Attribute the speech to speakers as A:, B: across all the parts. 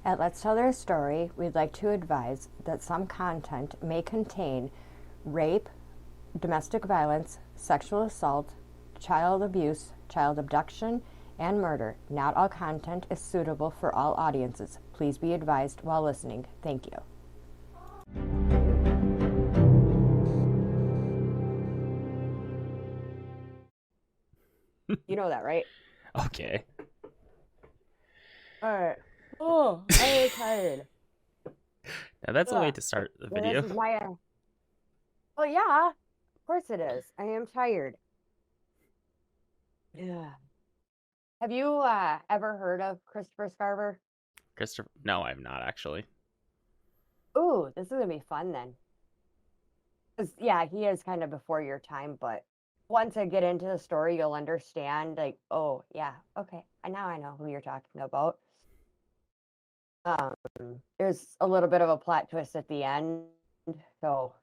A: At Let's Tell Their Story, we'd like to advise that some content may contain rape, domestic violence, sexual assault, child abuse, child abduction, and murder. Not all content is suitable for all audiences. Please be advised while listening. Thank you. You know that, right?
B: Okay.
A: All right. Oh, I am tired.
B: Now that's a way
A: Ugh.
B: to start the
A: Well,
B: video.
A: this is my. Oh yeah, of course it is. I am tired. Yeah. Have you ever heard of Christopher Scarver?
B: Christopher. No, I'm not actually.
A: Ooh, this is gonna be fun then. 'Cause, yeah, he is kind of before your time, but once I get into the story, you'll understand. Like, oh yeah, okay, now I know who you're talking about. Um, there's a little bit of a plot twist at the end, so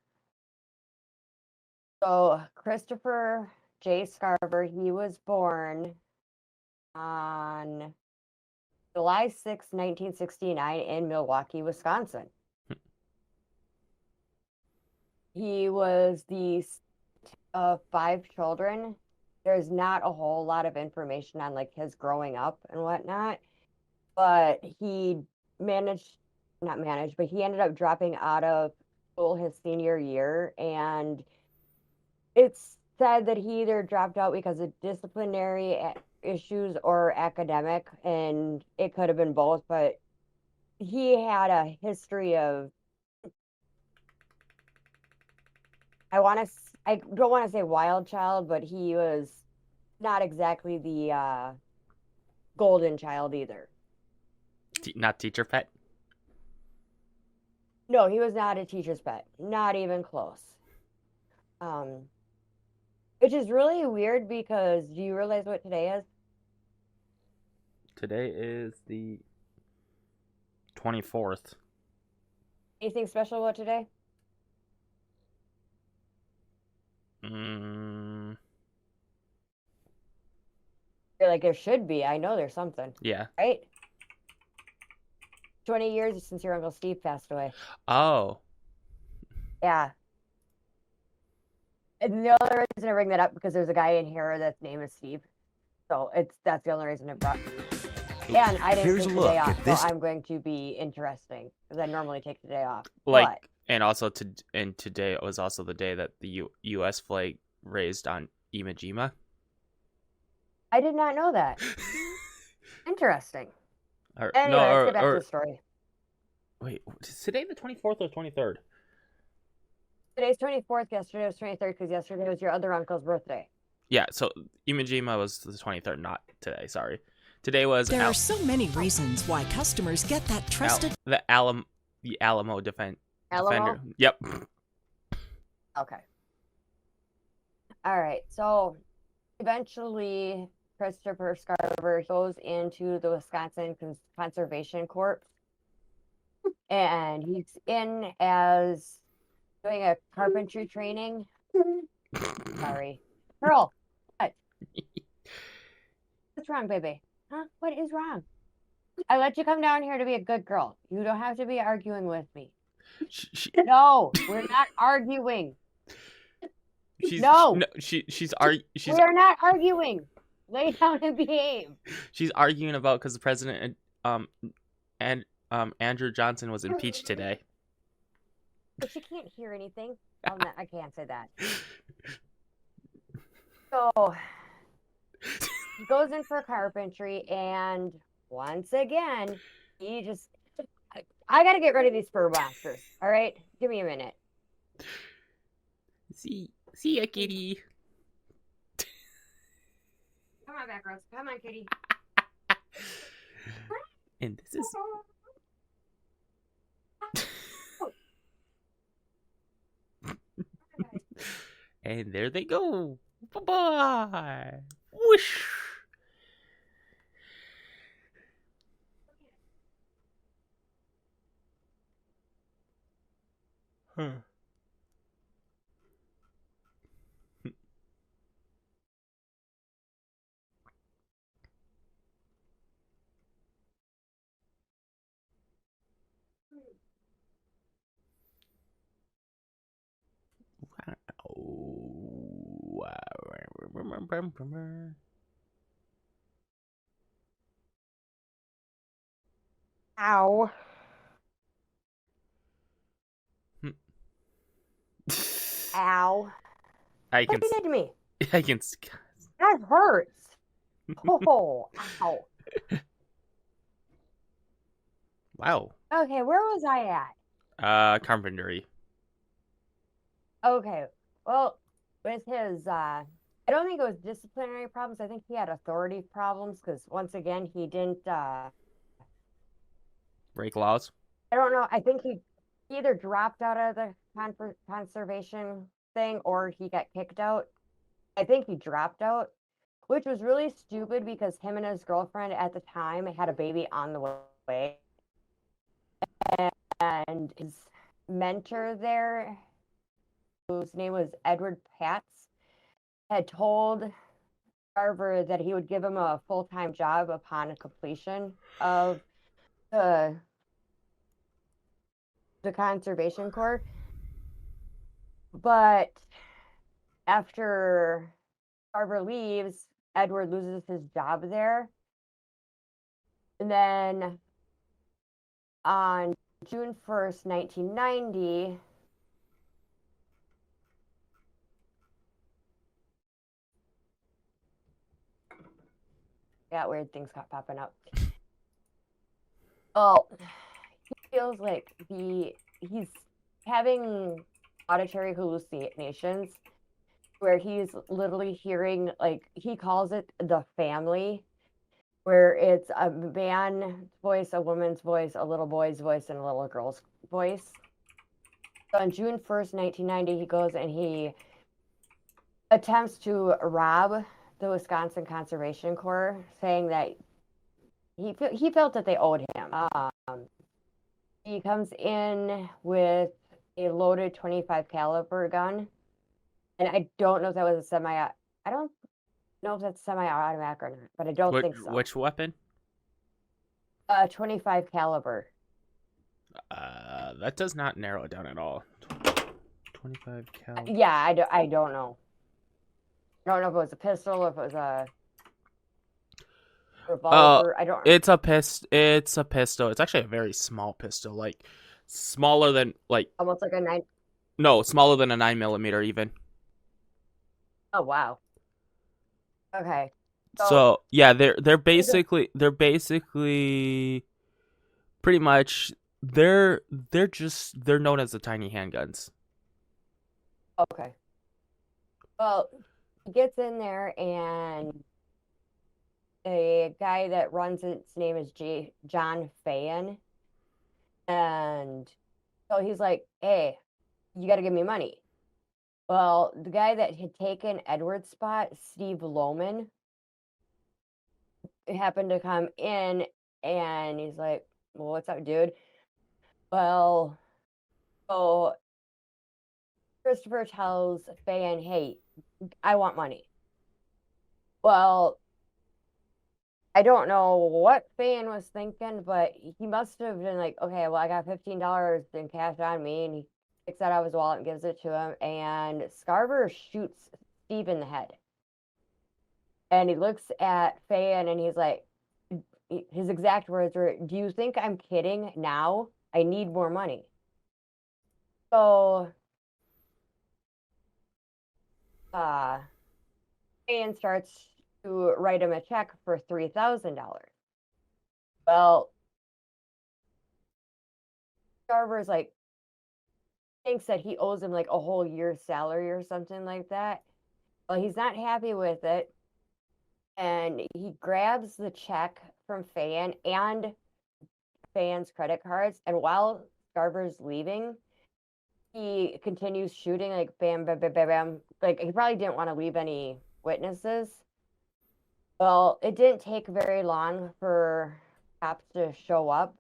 A: Christopher J. Scarver, he was born on July 6, 1969 in Milwaukee, Wisconsin. He was the of 5 children. There's not a whole lot of information on like his growing up and whatnot, but he managed, not managed, but he ended up dropping out of school his senior year, and it's said that he either dropped out because of disciplinary issues or academic, and it could have been both, but he had a history of, I don't want to say wild child, but he was not exactly the golden child either.
B: Not teacher pet.
A: No, he was not a teacher's pet, not even close. Um, which is really weird because do you realize what today is?
B: Today is the 24th.
A: Anything special about today?
B: Mm,
A: You're like, there should be. I know there's something,
B: yeah.
A: right? 20 years since your Uncle Steve passed away.
B: Oh.
A: Yeah. And the only reason I bring that up because there's a guy in here that's name is Steve. So that's the only reason it brought. And I didn't take the day off, so I'm going to be interesting because I normally take the day off.
B: Like,
A: but
B: and also today was also the day that the U.S. flag raised on Iwo Jima.
A: I did not know that. Interesting.
B: Or,
A: Anyway,
B: no,
A: let's get back to the story.
B: Wait, is today the 24th or 23rd?
A: Today's 24th. Yesterday was 23rd because yesterday was your other uncle's birthday.
B: Yeah, so Iwo Jima was the 23rd, not today. Sorry. Today was.
C: There are so many reasons why customers get that trusted.
B: The Alamo Defender.
A: Alamo?
B: Yep.
A: Okay. All right. So eventually, Christopher Scarver goes into the Wisconsin Conservation Corps, and he's in as doing a carpentry training. Sorry, Pearl. What? What's wrong, baby? Huh? What is wrong? I let you come down here to be a good girl. You don't have to be arguing with me. No, we're not arguing.
B: She's
A: We are not arguing. Lay down and behave.
B: She's arguing about because the president and Andrew Johnson was impeached today.
A: But she can't hear anything. Oh, no, I can't say that. So he goes in for carpentry, and once again, I got to get rid of these fur monsters. All right, give me a minute.
B: See ya, kitty.
A: Come on back, Rose. Come on, kitty.
B: And this is. And there they go. Bye-bye. Whoosh. Huh.
A: Ow. Ow.
B: I
A: What
B: can,
A: you did to me?
B: I can.
A: That hurts. Oh, ow.
B: Wow.
A: Okay, where was I at?
B: Carpentry.
A: Okay. Well, with his I don't think it was disciplinary problems. I think he had authority problems because once again he didn't
B: Break laws.
A: I don't know. I think he either dropped out of the conservation thing or he got kicked out. I think he dropped out, which was really stupid because him and his girlfriend at the time had a baby on the way. And his mentor there, whose name was Edward Patz, had told Carver that he would give him a full-time job upon completion of the conservation corps. But after Carver leaves, Edward loses his job there. And then on June 1st, 1990, yeah, weird things got popping up. Oh, he feels like he's having auditory hallucinations where he's literally hearing, like, he calls it the family, where it's a man's voice, a woman's voice, a little boy's voice, and a little girl's voice. So on June 1st, 1990, he goes and he attempts to rob the Wisconsin Conservation Corps, saying that he felt that they owed him. He comes in with a loaded 25 caliber gun, and I don't know if that was a semi. I don't know if that's semi-automatic or not, but I don't think so.
B: Which weapon?
A: 25 caliber.
B: That does not narrow it down at all. 25 cal.
A: Yeah, I don't know. I don't know if it was a pistol or if it was a revolver. I don't.
B: It's a pistol. It's a pistol. It's actually a very small pistol, like smaller than
A: Almost like a 9.
B: no, smaller than a 9mm even.
A: Oh wow. Okay.
B: So yeah, they're basically pretty much they're known as the tiny handguns.
A: Okay. Well, he gets in there and a guy that runs its name is John Fayan. And so he's like, hey, you got to give me money. Well, the guy that had taken Edward's spot, Steve Loman, happened to come in and he's like, well, what's up, dude? Well, so Christopher tells Fayan, hey, I want money. Well, I don't know what Fayan was thinking, but he must have been like, okay, well, I got $15 in cash on me, and he takes that out of his wallet and gives it to him, and Scarver shoots Steve in the head. And he looks at Fayan and he's like, his exact words were, do you think I'm kidding now? I need more money. So, Fayan starts to write him a check for $3,000. Well, Scarver's like, thinks that he owes him like a whole year's salary or something like that. Well, he's not happy with it. And he grabs the check from Fayan and Fayan's credit cards. And while Scarver's leaving, he continues shooting like bam, bam, bam, bam, bam. Like he probably didn't want to leave any witnesses. Well, it didn't take very long for cops to show up,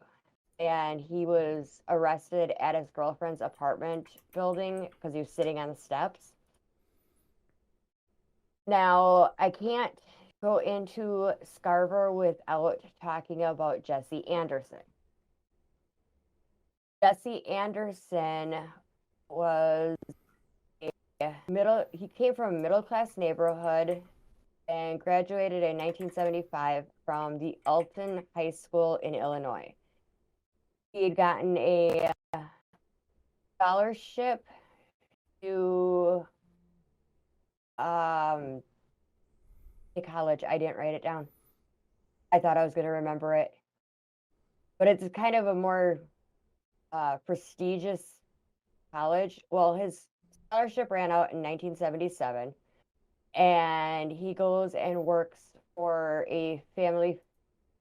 A: and he was arrested at his girlfriend's apartment building because he was sitting on the steps. Now, I can't go into Scarver without talking about Jesse Anderson. Jesse Anderson was he came from a middle-class neighborhood and graduated in 1975 from the Alton High School in Illinois. He had gotten a scholarship to the college. I didn't write it down. I thought I was going to remember it, but it's kind of a more prestigious college. Well, his scholarship ran out in 1977, and he goes and works for a family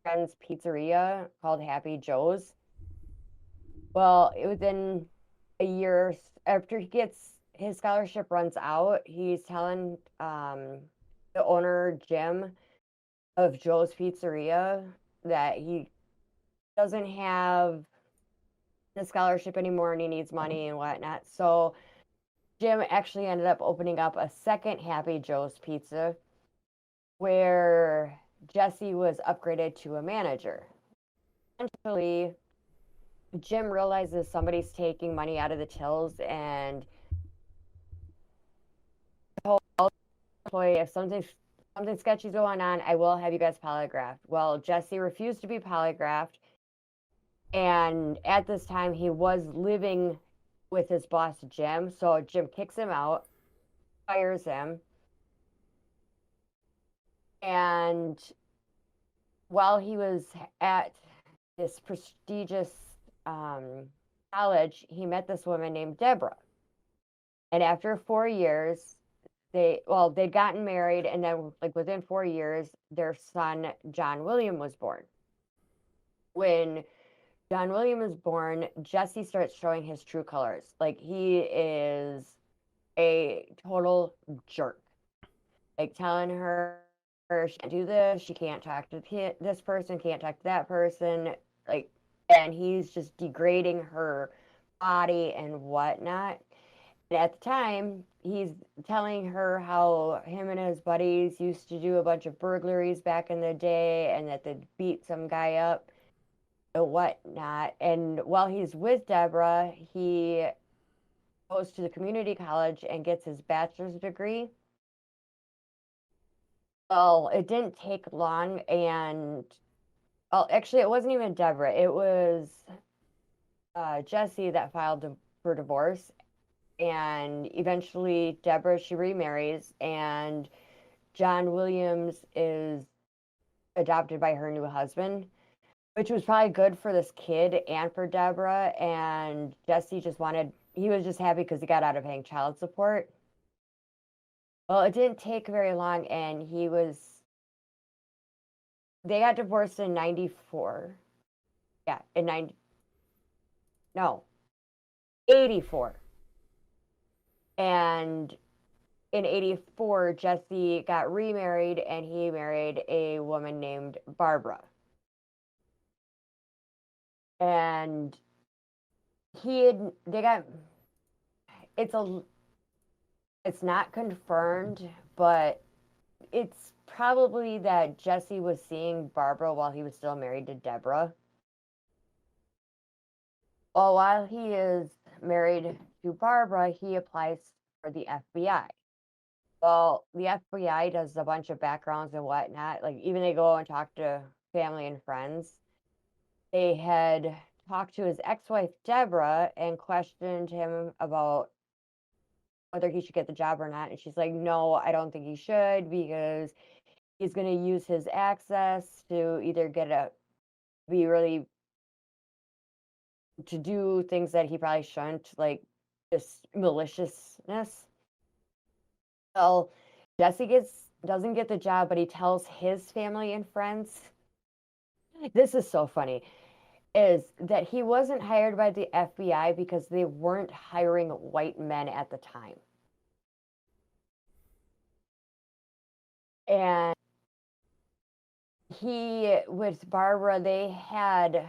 A: friend's pizzeria called Happy Joe's. Well, within a year after he gets his scholarship runs out, he's telling the owner, Jim, of Joe's Pizzeria that he doesn't have the scholarship anymore and he needs money and whatnot. So Jim actually ended up opening up a second Happy Joe's Pizza where Jesse was upgraded to a manager. Eventually, Jim realizes somebody's taking money out of the tills and told the employee, if something sketchy is going on, I will have you guys polygraphed. Well, Jesse refused to be polygraphed, and at this time he was living with his boss Jim, so Jim kicks him out, fires him, and while he was at this prestigious college, he met this woman named Deborah. And after 4 years, they'd gotten married, and then like within 4 years, their son John William was born. When John William was born, Jesse starts showing his true colors. Like he is a total jerk. Like telling her she can't do this, she can't talk to this person, can't talk to that person. Like, and he's just degrading her body and whatnot. And at the time, he's telling her how him and his buddies used to do a bunch of burglaries back in the day and that they'd beat some guy up and whatnot. And while he's with Deborah, he goes to the community college and gets his bachelor's degree. Well, it didn't take long, and well, actually, it wasn't even Deborah. It was Jesse that filed for divorce, and eventually Deborah she remarries, and John Williams is adopted by her new husband, which was probably good for this kid and for Deborah. And Jesse he was just happy because he got out of paying child support. Well, it didn't take very long, and they got divorced in 94. Yeah, in 90, no, 84. And in 84, Jesse got remarried and he married a woman named Barbara. And they got, it's not confirmed, but it's probably that Jesse was seeing Barbara while he was still married to Deborah. Well, while he is married to Barbara, he applies for the FBI. Well, the FBI does a bunch of backgrounds and whatnot. Like, even they go and talk to family and friends. They had talked to his ex-wife, Deborah, and questioned him about whether he should get the job or not. And she's like, no, I don't think he should because he's going to use his access to either be really, to do things that he probably shouldn't, like just maliciousness. Well, doesn't get the job, but he tells his family and friends. This is so funny, is that he wasn't hired by the FBI because they weren't hiring white men at the time. And with Barbara, they had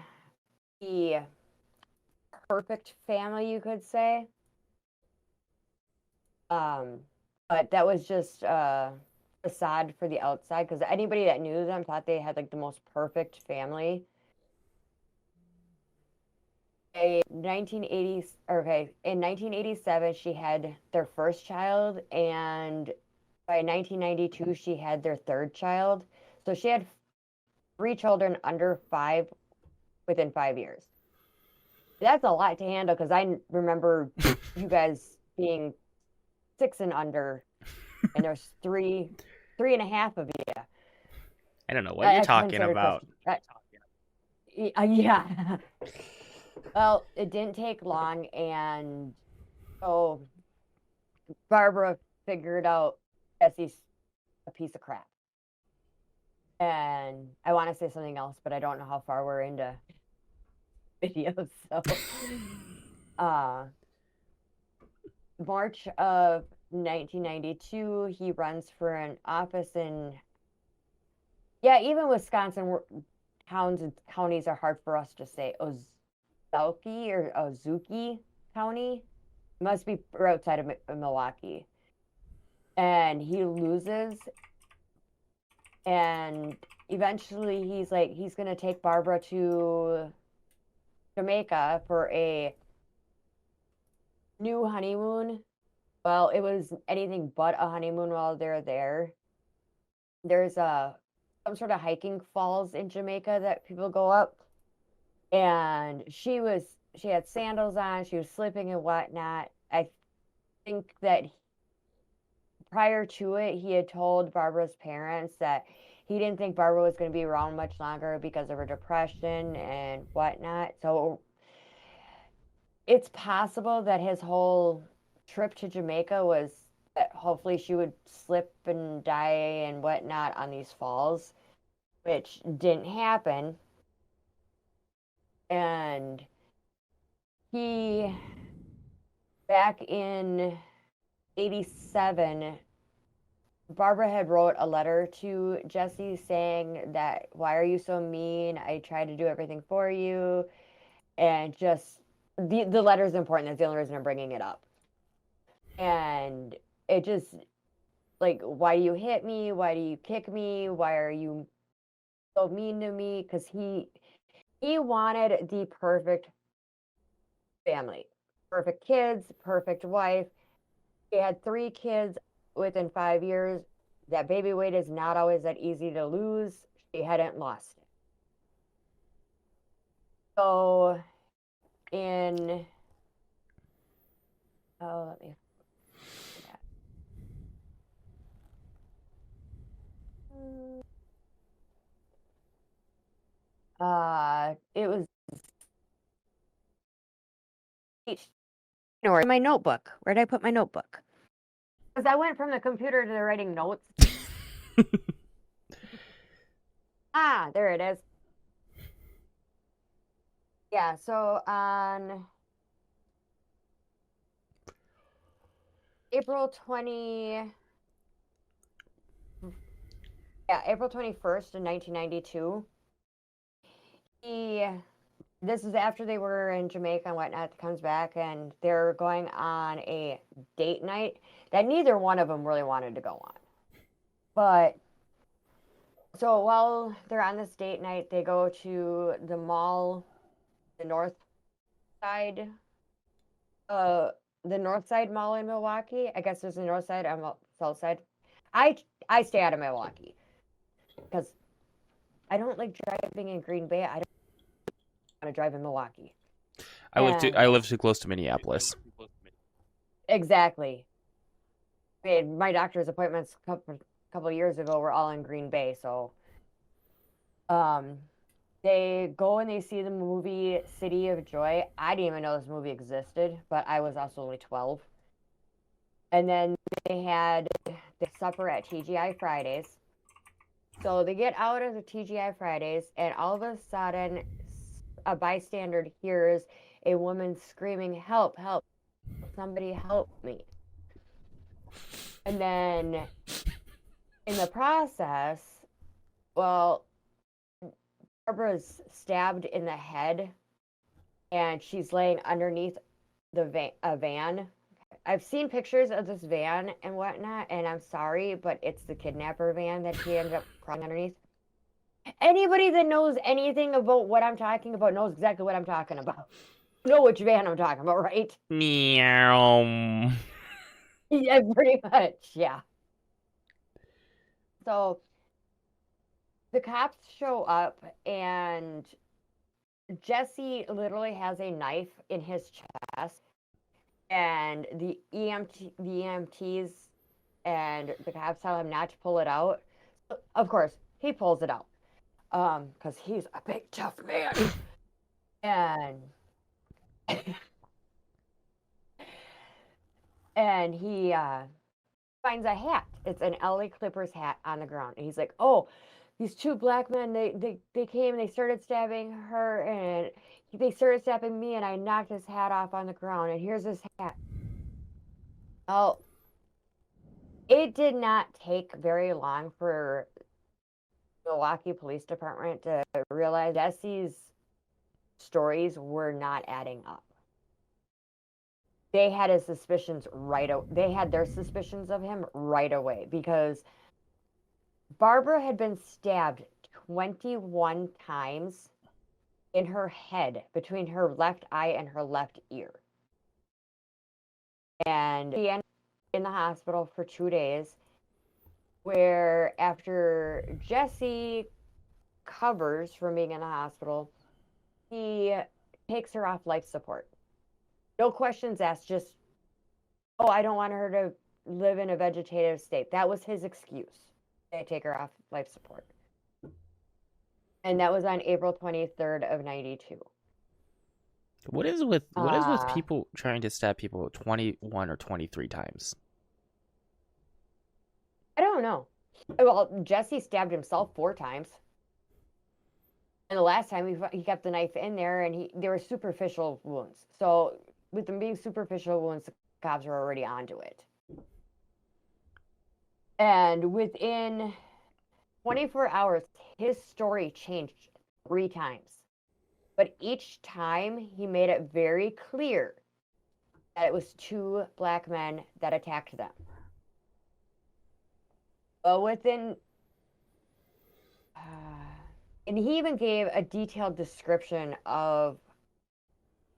A: the perfect family, you could say. But that was just a facade for the outside, because anybody that knew them thought they had like the most perfect family. In 1987, she had their first child, and by 1992, she had their third child. So she had 3 children under 5 within 5 years. That's a lot to handle because I remember you guys being 6 and under, and there's three and a half of you.
B: I don't know what you're talking
A: considered
B: about.
A: Yeah. Well, it didn't take long, and so Barbara figured out Jesse's a piece of crap. And I want to say something else, but I don't know how far we're into videos. So, March of 1992, he runs for an office in, yeah, even Wisconsin towns and counties are hard for us to say. Ozaukee or Ozuki County must be outside of Milwaukee. And he loses, and eventually he's going to take Barbara to Jamaica for a new honeymoon. Well, it was anything but a honeymoon while they're there. There's some sort of hiking falls in Jamaica that people go up, and she had sandals on, she was slipping and whatnot. I think that prior to it, he had told Barbara's parents that he didn't think Barbara was going to be around much longer because of her depression and whatnot. So it's possible that his whole trip to Jamaica was that hopefully she would slip and die and whatnot on these falls, which didn't happen. And he, back in 87, Barbara had wrote a letter to Jesse saying that, why are you so mean? I tried to do everything for you. And just the letter is important. That's the only reason I'm bringing it up. And it just, like, why do you hit me? Why do you kick me? Why are you so mean to me? Because he wanted the perfect family, perfect kids, perfect wife. He had 3 kids within 5 years. That baby weight is not always that easy to lose. She hadn't lost it. So in, let me, it was or my notebook. Where did I put my notebook? Because I went from the computer to the writing notes. There it is. Yeah, so on April 21st in 1992, this is after they were in Jamaica and whatnot, comes back, and they're going on a date night that neither one of them really wanted to go on. But so while they're on this date night, they go to the mall, the north side mall in Milwaukee. I guess there's a north side and south side. I stay out of Milwaukee because I don't like driving in Green Bay. I don't want to drive in Milwaukee.
B: I live too close to Minneapolis.
A: Exactly. I mean, my doctor's appointments a couple of years ago were all in Green Bay, so they go and they see the movie City of Joy. I didn't even know this movie existed, but I was also only 12. And then they had the supper at TGI Fridays. So they get out of the TGI Fridays, and all of a sudden, a bystander hears a woman screaming, "Help, help, somebody help me." And then in the process, well, Barbara's stabbed in the head, and she's laying underneath a van. I've seen pictures of this van and whatnot, and I'm sorry, but it's the kidnapper van that she ended up crawling underneath. Anybody that knows anything about what I'm talking about knows exactly what I'm talking about. You know which van I'm talking about, right?
B: Meow.
A: Yeah, pretty much, yeah. So the cops show up, and Jesse literally has a knife in his chest, and the EMTs and the cops tell him not to pull it out. Of course, he pulls it out, because he's a big tough man, and he finds a hat. It's an LA Clippers hat on the ground, and he's like, "Oh, these two black men, they came and they started stabbing her, and they started stabbing me, and I knocked his hat off on the ground, and here's his hat." Oh, it did not take very long for the Milwaukee Police Department to realize Jesse's stories were not adding up. They had his suspicions they had their suspicions of him right away, because Barbara had been stabbed 21 times in her head, between her left eye and her left ear. And she ended up in the hospital for 2 days, where after Jesse covers from being in the hospital, he takes her off life support. No questions asked, just, "Oh, I don't want her to live in a vegetative state." That was his excuse. They take her off life support. And that was on April 23rd of 92.
B: What is with people trying to stab people 21 or 23 times?
A: I don't know. Well, Jesse stabbed himself 4 times. And the last time he kept the knife in there, and they were superficial wounds. So with them being superficial wounds, the cops were already onto it. And within 24 hours, his story changed 3 times. But each time he made it very clear that it was 2 black men that attacked them. But and he even gave a detailed description of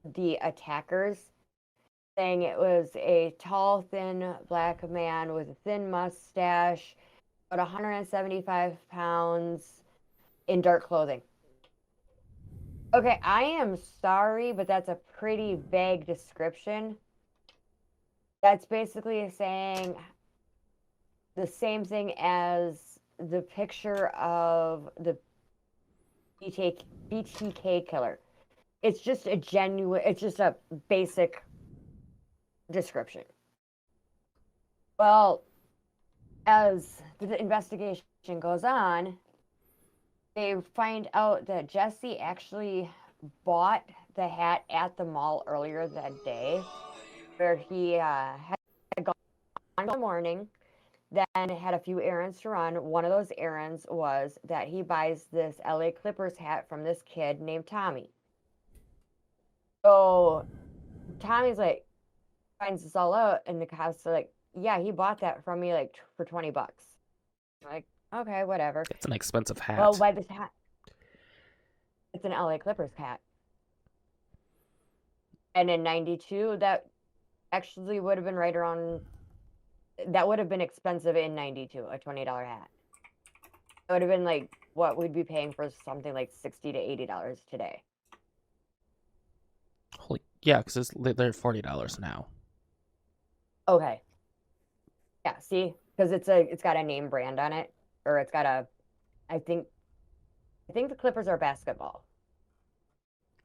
A: the attackers, saying it was a tall, thin black man with a thin mustache, about 175 pounds, in dark clothing. Okay, I am sorry, but that's a pretty vague description. That's basically saying the same thing as the picture of the BTK killer. It's just a basic description. Well, as the investigation goes on, they find out that Jesse actually bought the hat at the mall earlier that day, where he had gone in the morning, then had a few errands to run. One of those errands was that he buys this LA Clippers hat from this kid named Tommy. So Tommy's like, finds this all out, and the cops are like, "Yeah, he bought that from me like for $20." I'm like, okay, whatever.
B: It's an expensive hat.
A: Well, by this hat, it's an LA Clippers hat. And in 92, that actually would have been right around, that would have been expensive in 92, a $20 hat. It would have been like what we'd be paying for something like $60 to $80 today.
B: Holy, yeah, because they're $40 now.
A: Okay. Yeah, see? Because it's got a name brand on it, or it's got I think the Clippers are basketball.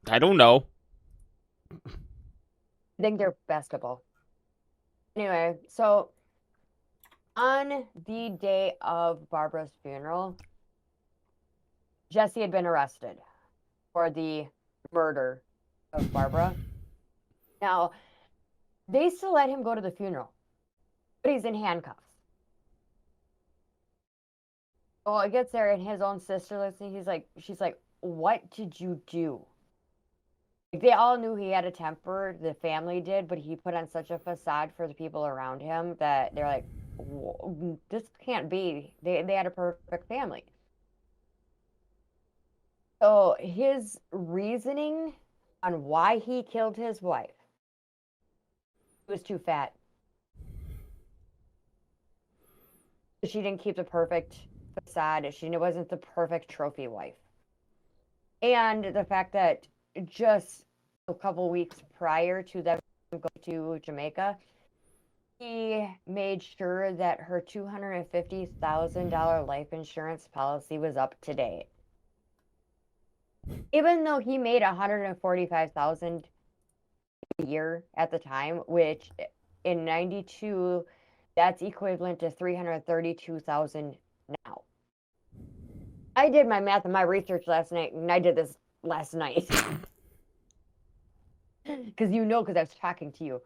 B: I don't know.
A: I think they're basketball. Anyway, so on the day of Barbara's funeral, Jesse had been arrested for the murder of Barbara. Now, they still let him go to the funeral, but he's in handcuffs. Well, it gets there, and his own sister listening, she's like, "What did you do?" Like, they all knew he had a temper, the family did, but he put on such a facade for the people around him that they're like, "This can't be." They had a perfect family. So his reasoning on why he killed his wife, he was too fat. She didn't keep the perfect sad. She wasn't the perfect trophy wife. And the fact that just a couple weeks prior to them going to Jamaica, he made sure that her $250,000 life insurance policy was up to date. Even though he made $145,000 a year at the time, which in 92, that's equivalent to $332,000 now. I did my math and my research last night, and I did this last night. Because because I was talking to you.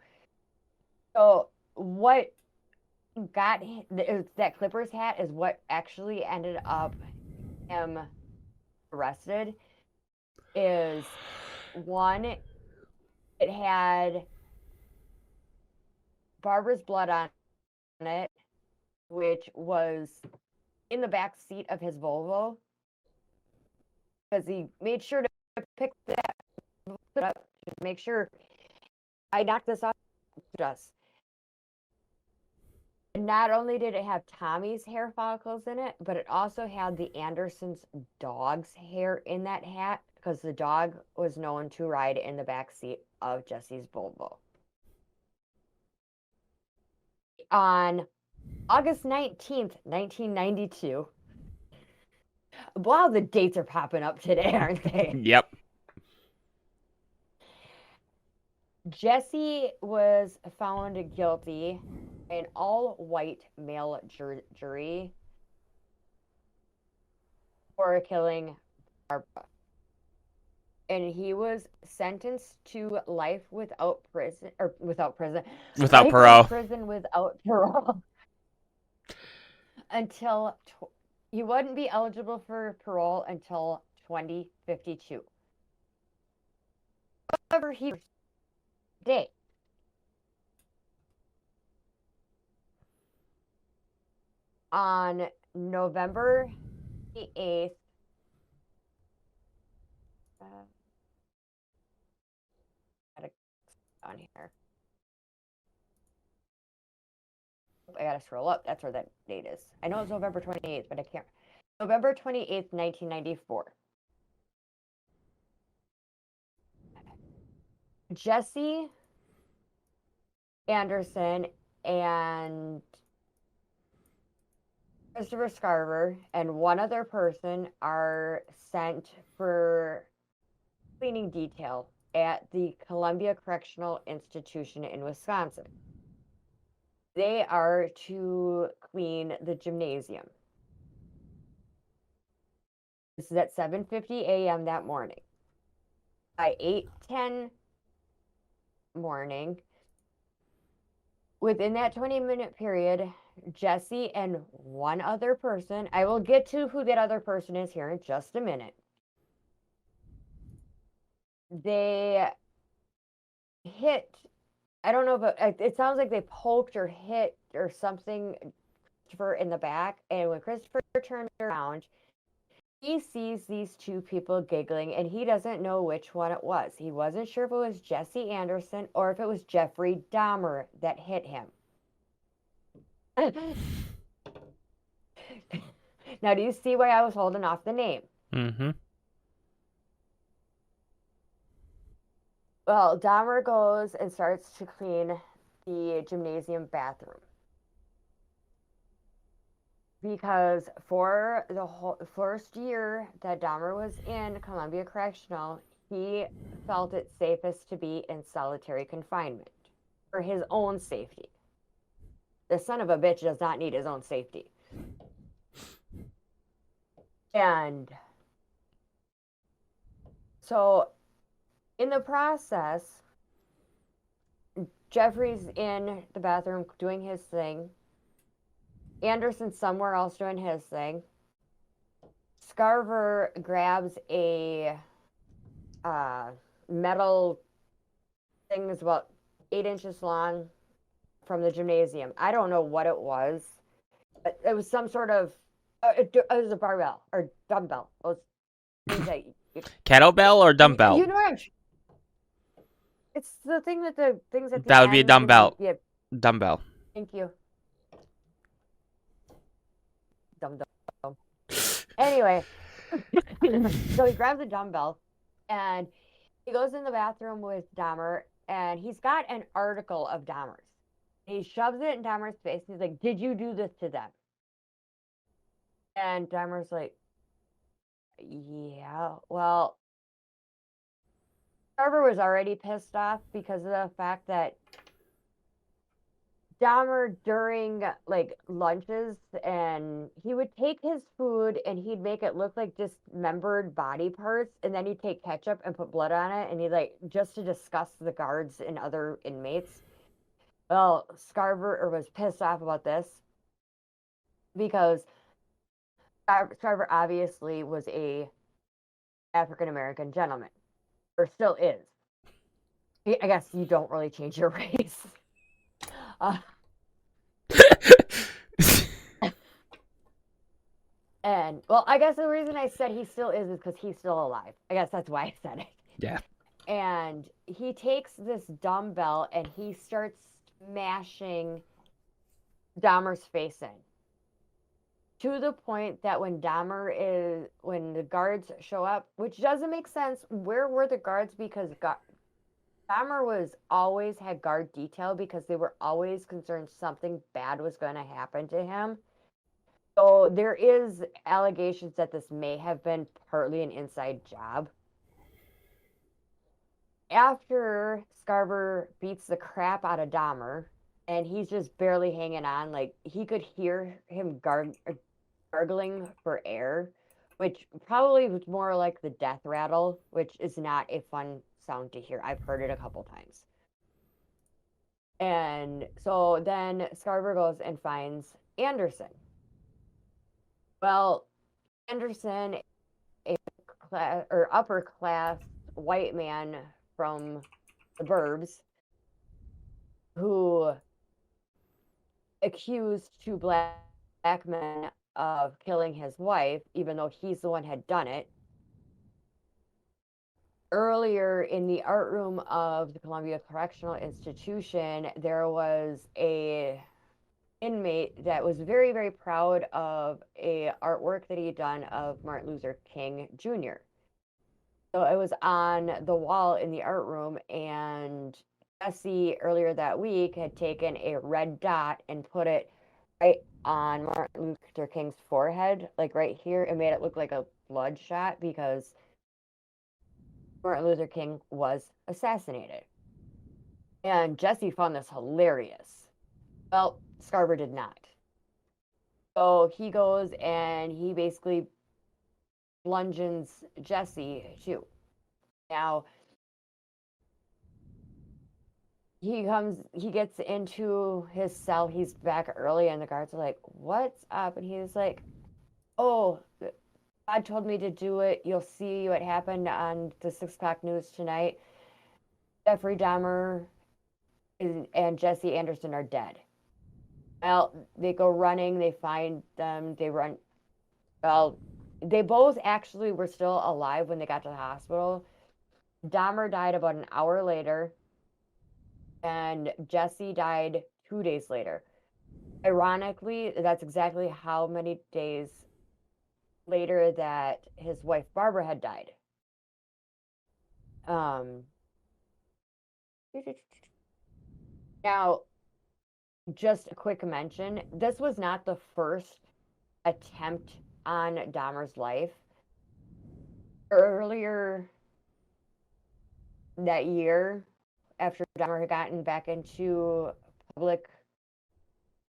A: So what got that Clippers hat is what actually ended up him arrested. Is one, it had Barbara's blood on it, which was in the back seat of his Volvo, because he made sure to pick that up to make sure I knocked this off. Just not only did it have Tommy's hair follicles in it, but it also had the Andersons' dog's hair in that hat, because the dog was known to ride in the back seat of Jesse's Volvo. On August 19th, 1992. Wow, the dates are popping up today, aren't they?
B: Yep.
A: Jesse was found guilty by an all-white male jury for killing Barbara. And he was sentenced to life without prison, or without prison.
B: Without parole.
A: Prison without parole. Until he wouldn't be eligible for parole until 2052. However, he did. On November the 8th, on here. I gotta scroll up. That's where that date is. I know it's November 28th, but I can't. November 28th, 1994. Jesse Anderson and Christopher Scarver and one other person are sent for cleaning detail at the Columbia Correctional Institution in Wisconsin. They are to clean the gymnasium. This is at 7:50 a.m. that morning. By 8:10 morning, within that 20-minute period, Jesse and one other person, I will get to who that other person is here in just a minute. They hit, I don't know if it sounds like they poked or hit or something Christopher in the back. And when Christopher turned around, he sees these two people giggling, and he doesn't know which one it was. He wasn't sure if it was Jesse Anderson or if it was Jeffrey Dahmer that hit him. Now, do you see why I was holding off the name?
B: Mm-hmm.
A: Well, Dahmer goes and starts to clean the gymnasium bathroom. Because for the whole first year that Dahmer was in Columbia Correctional, he felt it safest to be in solitary confinement for his own safety. The son of a bitch does not need his own safety. And so in the process, Jeffrey's in the bathroom doing his thing. Anderson's somewhere else doing his thing. Scarver grabs a metal thing that's about 8 inches long from the gymnasium. I don't know what it was. But it was some sort of, it was a barbell or dumbbell.
B: Kettlebell or dumbbell?
A: You know what I'm... It's the thing that the things at the
B: That would be a
A: end,
B: dumbbell.
A: Yeah.
B: Dumbbell.
A: Thank you. Dumbbell. Anyway, so he grabs a dumbbell and he goes in the bathroom with Dahmer and he's got an article of Dahmer's. He shoves it in Dahmer's face. He's like, "Did you do this to them?" And Dahmer's like, "Yeah, well," Carver was already pissed off because of the fact that Dahmer during like lunches and he would take his food and he'd make it look like dismembered body parts and then he'd take ketchup and put blood on it and he'd like just to disgust the guards and other inmates. Well, Scarver was pissed off about this because Scarver obviously was a African American gentleman, or still is. I guess you don't really change your race. And well, I guess the reason I said he still is because he's still alive. I guess that's why I said it.
B: Yeah.
A: And he takes this dumbbell and he starts smashing Dahmer's face in. To the point that when the guards show up, which doesn't make sense, where were the guards? Because Dahmer was always had guard detail because they were always concerned something bad was going to happen to him. So there is allegations that this may have been partly an inside job. After Scarver beats the crap out of Dahmer, and he's just barely hanging on, like he could hear him gargling for air, which probably was more like the death rattle, which is not a fun sound to hear. I've heard it a couple times. And so then Scarver goes and finds Anderson. Well, Anderson, upper class white man from the burbs, who accused two black men of killing his wife, even though he's the one had done it. Earlier in the art room of the Columbia Correctional Institution, there was a inmate that was very, very proud of a artwork that he had done of Martin Luther King Jr. So it was on the wall in the art room, and Jesse earlier that week had taken a red dot and put it right on Martin Luther King's forehead, like right here, and made it look like a bloodshot because Martin Luther King was assassinated. And Jesse found this hilarious. Well, Scarver did not. So he goes and he basically bludgeons Jesse too. Now, he gets into his cell. He's back early, and the guards are like, "What's up?" And he's like, "Oh, God told me to do it. You'll see what happened on the 6 o'clock news tonight. Jeffrey Dahmer and Jesse Anderson are dead." Well, they go running. They find them. They run. Well, they both actually were still alive when they got to the hospital. Dahmer died about an hour later, and Jesse died 2 days later. Ironically, that's exactly how many days later that his wife Barbara had died. Now, just a quick mention, this was not the first attempt on Dahmer's life. Earlier that year, after Dahmer had gotten back into public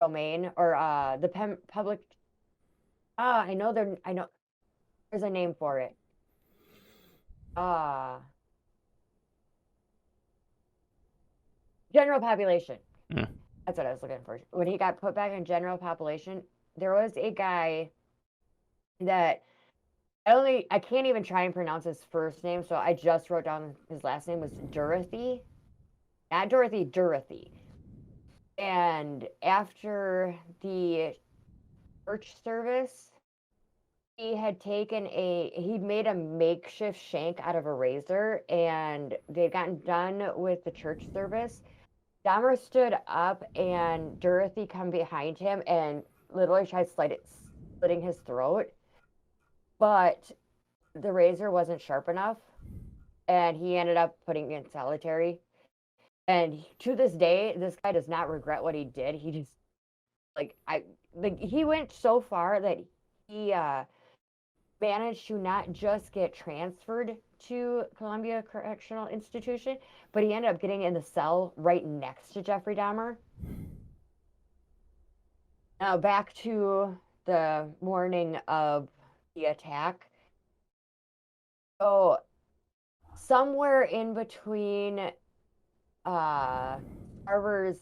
A: domain, or the public, I know there's a name for it. General population. That's what I was looking for. When he got put back in general population, there was a guy that I can't even try and pronounce his first name, so I just wrote down his last name was Dorothy. Not Dorothy, Dorothy. And after the church service, he'd made a makeshift shank out of a razor, and they'd gotten done with the church service. Dahmer stood up, and Dorothy come behind him and literally tried slitting his throat. but the razor wasn't sharp enough, and he ended up putting it in solitary. And to this day, this guy does not regret what he did. He just he went so far that he managed to not just get transferred to Columbia Correctional Institution, but he ended up getting in the cell right next to Jeffrey Dahmer. Now back to the morning of the attack. So somewhere in between Carver's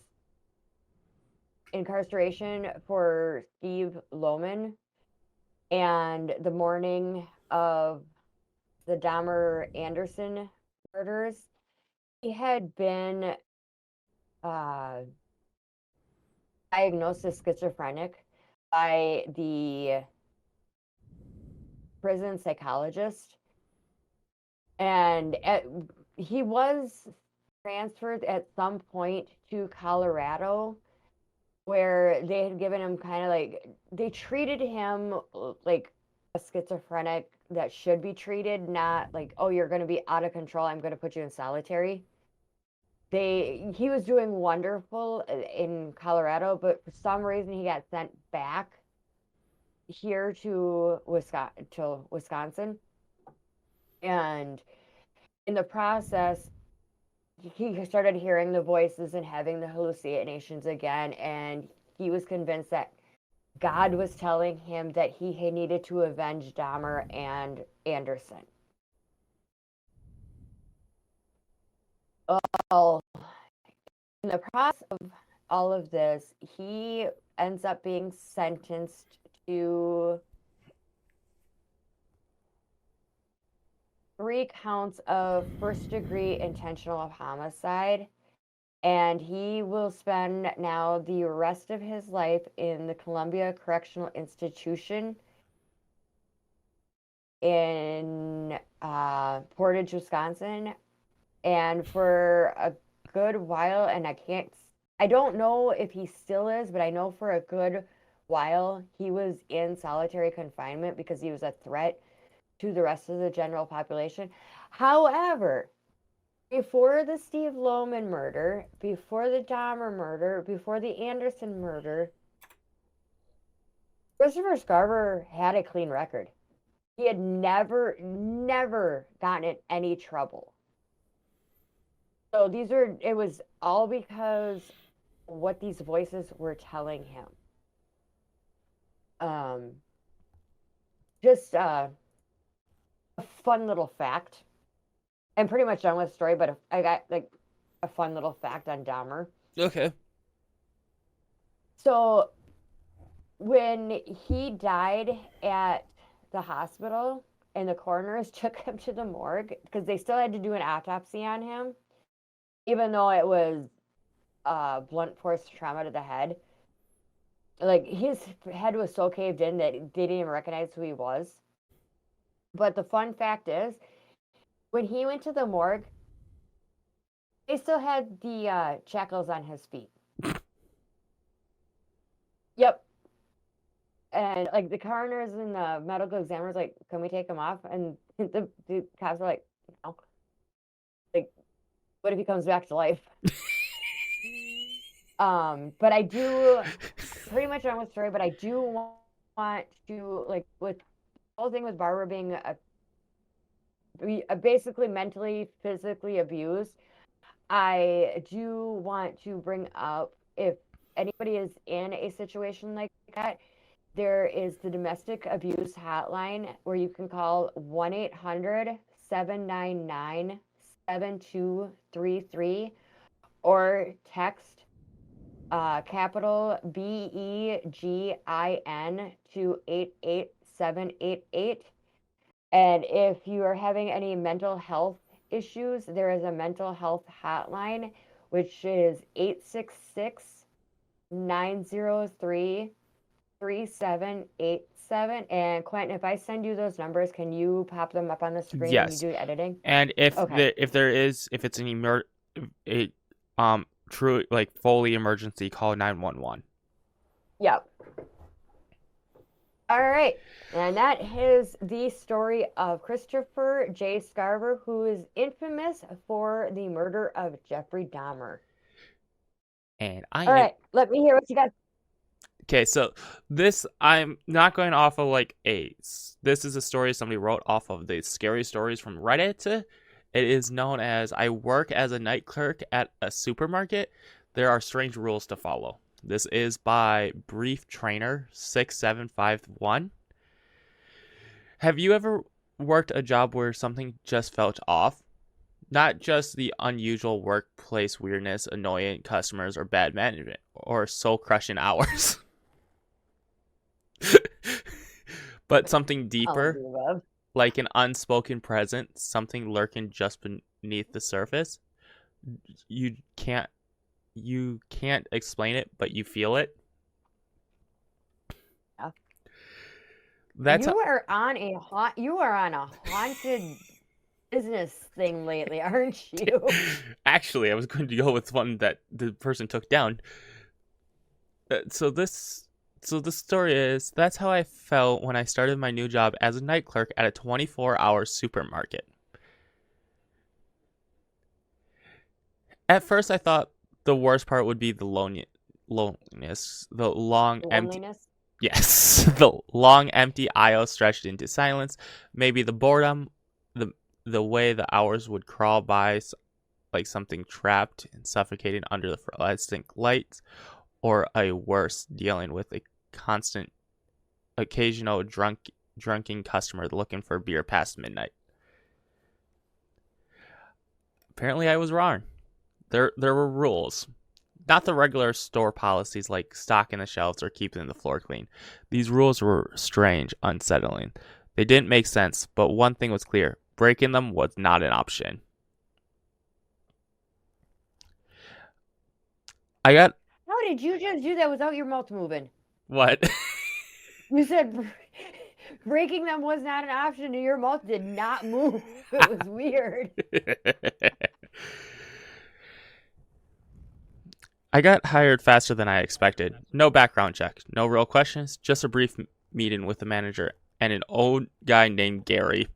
A: incarceration for Steve Loman and the morning of the Dahmer Anderson murders, he had been diagnosed as schizophrenic by the prison psychologist. And he was transferred at some point to Colorado, where they had given him kind of like, they treated him like a schizophrenic that should be treated, not like, oh, you're going to be out of control, I'm going to put you in solitary. He was doing wonderful in Colorado, but for some reason he got sent back here to Wisconsin. And in the process, he started hearing the voices and having the hallucinations again, and he was convinced that God was telling him that he needed to avenge Dahmer and Anderson. Well, in the process of all of this, he ends up being sentenced to 3 counts of first-degree intentional homicide, and he will spend now the rest of his life in the Columbia Correctional Institution in Portage, Wisconsin, and for a good while, and I don't know if he still is, but I know for a good while he was in solitary confinement because he was a threat to the rest of the general population. However, before the Steve Loman murder, before the Dahmer murder, before the Anderson murder, Christopher Scarver had a clean record. He had never gotten in any trouble. So it was all because what these voices were telling him. Just a fun little fact. I'm pretty much done with the story, but I got like a fun little fact on Dahmer.
B: Okay.
A: So when he died at the hospital and the coroners took him to the morgue because they still had to do an autopsy on him, even though it was blunt force trauma to the head. Like, his head was so caved in that they didn't even recognize who he was. But the fun fact is, when he went to the morgue, they still had the shackles on his feet. Yep. And like the coroners and the medical examiners, like, can we take him off? And the cops were like, no. Like, what if he comes back to life? But I do pretty much done with the story, but I do want to, like, with the whole thing with Barbara being basically mentally, physically abused, I do want to bring up, if anybody is in a situation like that, there is the domestic abuse hotline where you can call 1-800-799-7233 or text capital BEGIN to 88788. And if you are having any mental health issues, there is a mental health hotline, which is 866-903-3787. And Quentin, if I send you those numbers, can you pop them up on the screen when you
B: Yes.
A: do editing?
B: And if
A: Okay.
B: if it's an true, like, fully emergency, call 911.
A: Yep. All right. And that is the story of Christopher J. Scarver, who is infamous for the murder of Jeffrey Dahmer.
B: And
A: All right. Let me hear what you got.
B: Okay, so this, I'm not going off of like this is a story somebody wrote off of the scary stories from Reddit. It is known as I work as a night clerk at a supermarket. There are strange rules to follow. This is by Brief Trainer 6751. Have you ever worked a job where something just felt off? Not just the unusual workplace weirdness, annoying customers, or bad management, or soul-crushing hours. But something deeper, like an unspoken presence, something lurking just beneath the surface. You can't explain it, but you feel it.
A: Yeah.
B: That's
A: you are on a haunted business thing lately, aren't you?
B: Actually, I was going to go with one that the person took down. So the story is, that's how I felt when I started my new job as a night clerk at a 24-hour supermarket. At first, I thought the worst part would be the loneliness, the long empty. Yes, the long empty aisle stretched into silence. Maybe the boredom, the way the hours would crawl by like something trapped and suffocating under the fluorescent lights, or a worse, dealing with a constant, occasional drunken customer looking for beer past midnight. Apparently, I was wrong. There were rules. Not the regular store policies like stocking the shelves or keeping the floor clean. These rules were strange, unsettling. They didn't make sense, but one thing was clear. Breaking them was not an option. How
A: did you just do that without your mouth moving?
B: What?
A: You said breaking them was not an option and your mouth did not move. It was weird.
B: I got hired faster than I expected. No background check, no real questions, just a brief meeting with the manager and an old guy named Gary.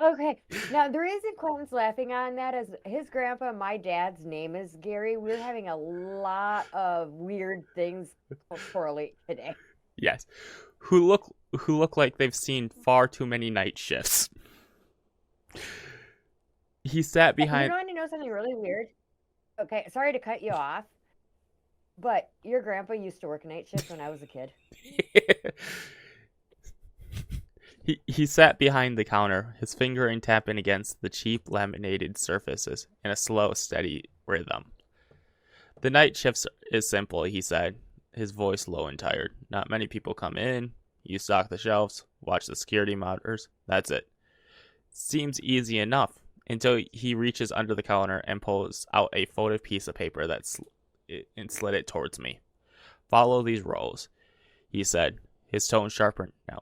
A: Okay, now the reason Quentin's laughing on that is his grandpa, my dad's name is Gary. We're having a lot of weird things correlate today.
B: Yes, who look like they've seen far too many night shifts. He sat behind.
A: You want to know something really weird? Okay, sorry to cut you off, but your grandpa used to work night shift when I was a kid.
B: He sat behind the counter, his fingering tapping against the cheap laminated surfaces in a slow, steady rhythm. The night shifts is simple, he said, his voice low and tired. Not many people come in. You stock the shelves, watch the security monitors. That's it. Seems easy enough until he reaches under the counter and pulls out a folded piece of paper and slid it towards me. Follow these rows, he said, his tone sharper now.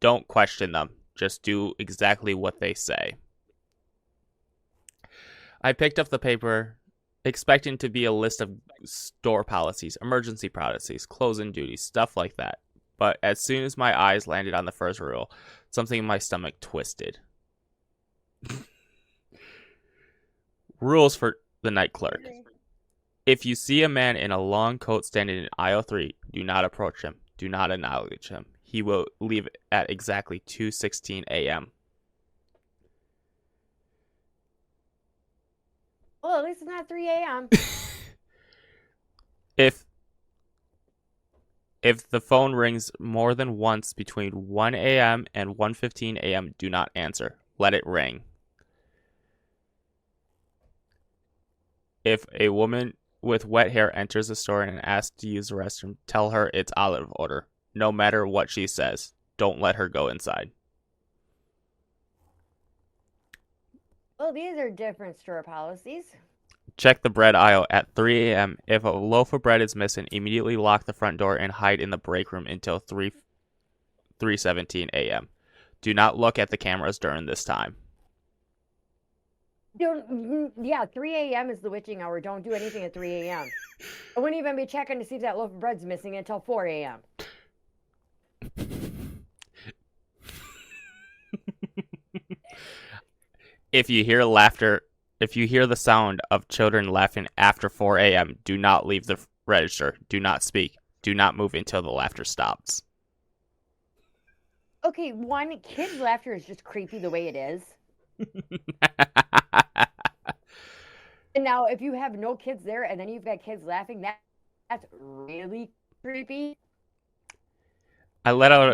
B: Don't question them. Just do exactly what they say. I picked up the paper, expecting to be a list of store policies, emergency policies, closing duties, stuff like that. But as soon as my eyes landed on the first rule, something in my stomach twisted. Rules for the night clerk. If you see a man in a long coat standing in aisle 3, do not approach him. Do not acknowledge him. He will leave at exactly 2:16 a.m.
A: Well, at least it's not 3 a.m.
B: If the phone rings more than once between 1 a.m. and 1:15 a.m., do not answer. Let it ring. If a woman with wet hair enters the store and asks to use the restroom, tell her it's out of order. No matter what she says, don't let her go inside.
A: Well, these are different store policies.
B: Check the bread aisle at 3 a.m. If a loaf of bread is missing, immediately lock the front door and hide in the break room until 3:17 a.m. Do not look at the cameras during this time.
A: 3 a.m. is the witching hour. Don't do anything at 3 a.m. I wouldn't even be checking to see if that loaf of bread's missing until 4 a.m.
B: If you hear laughter, if you hear the sound of children laughing after 4 a.m., do not leave the register. Do not speak. Do not move until the laughter stops.
A: Okay, one, kids' laughter is just creepy the way it is. And now, if you have no kids there and then you've got kids laughing, that's really creepy.
B: I let out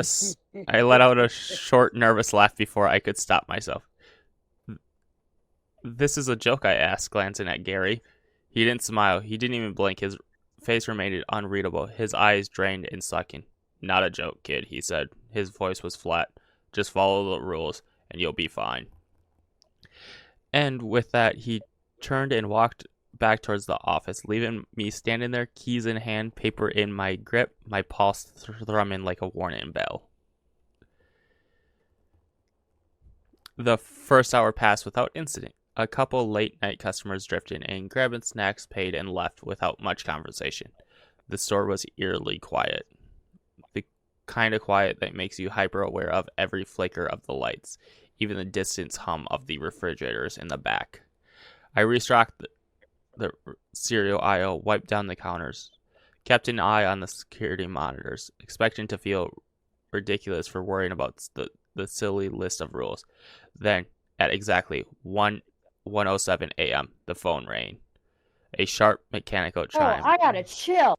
B: a short, nervous laugh before I could stop myself. This is a joke, I asked, glancing at Gary. He didn't smile. He didn't even blink. His face remained unreadable, his eyes drained and sunken. Not a joke, kid, he said. His voice was flat. Just follow the rules, and you'll be fine. And with that, he turned and walked back towards the office, leaving me standing there, keys in hand, paper in my grip, my pulse thrumming like a warning bell. The first hour passed without incident. A couple late-night customers drifted in, grabbing snacks, paid, and left without much conversation. The store was eerily quiet. The kind of quiet that makes you hyper-aware of every flicker of the lights, even the distant hum of the refrigerators in the back. I restocked the cereal aisle, wiped down the counters, kept an eye on the security monitors, expecting to feel ridiculous for worrying about the silly list of rules. Then, at exactly 1:07 a.m., the phone rang. A sharp mechanical chime.
A: Oh, I gotta chill.